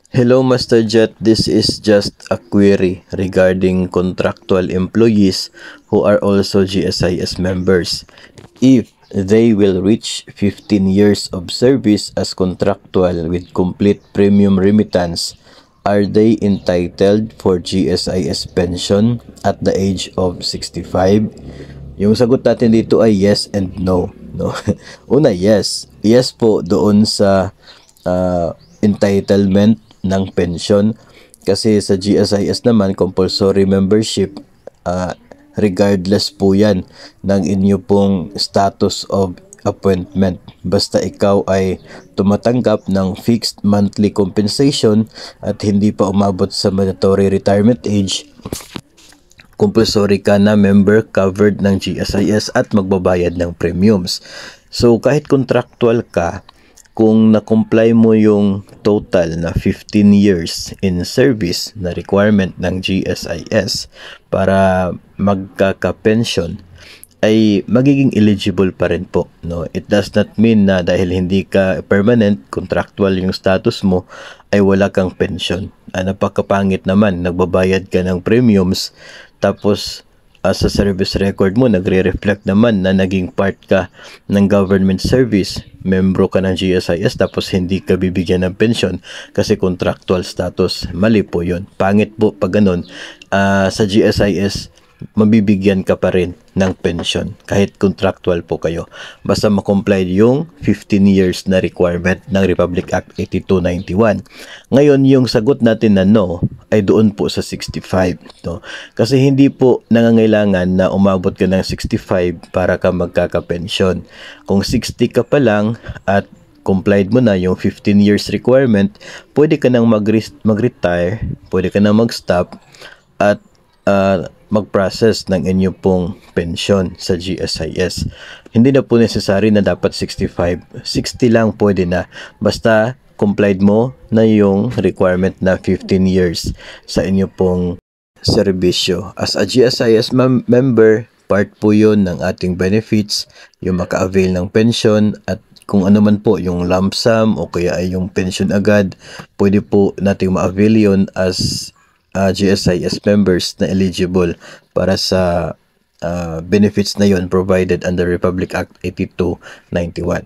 Hello, Master Jet. This is just a query regarding contractual employees who are also GSIS members. If they will reach 15 years of service as contractual with complete premium remittance, are they entitled for GSIS pension at the age of 65? Yung sagot natin dito ay yes and no. No? Una, yes. Yes po doon sa entitlement ng pension. Kasi sa GSIS naman, compulsory membership, regardless po yan ng inyo pong status of appointment. Basta ikaw ay tumatanggap ng fixed monthly compensation at hindi pa umabot sa mandatory retirement age, compulsory ka na member covered ng GSIS at magbabayad ng premiums. So kahit contractual ka, kung na-comply mo yung total na 15 years in service na requirement ng GSIS para magkaka-pension, ay magiging eligible pa rin po, no? It does not mean na dahil hindi ka permanent, contractual yung status mo, ay wala kang pension. Napakapangit naman, nagbabayad ka ng premiums, tapos sa service record mo, nagre-reflect naman na naging part ka ng government service, membro ka ng GSIS, tapos hindi ka bibigyan ng pension kasi contractual status. Mali po yun. Pangit po pag ganun. Sa GSIS, mabibigyan ka pa rin ng pension kahit contractual po kayo. Basta makomply yung 15 years na requirement ng Republic Act 8291. Ngayon, yung sagot natin na no ay doon po sa 65. No? Kasi hindi po nangangailangan na umabot ka ng 65 para ka magkaka-pension. Kung 60 ka pa lang at complied mo na yung 15 years requirement, pwede ka nang mag-retire, pwede ka nang mag-stop at mag-process ng inyo pong pension sa GSIS. Hindi na po necessary na dapat 65. 60 lang pwede na. Basta complied mo na yung requirement na 15 years sa inyo pong serbisyo. As a GSIS member, part po yun ng ating benefits, yung maka-avail ng pension at kung ano man po yung lump sum o kaya ay yung pension agad, pwede po nating ma-avail yun as GSIS members na eligible para sa benefits na yon provided under Republic Act 8291.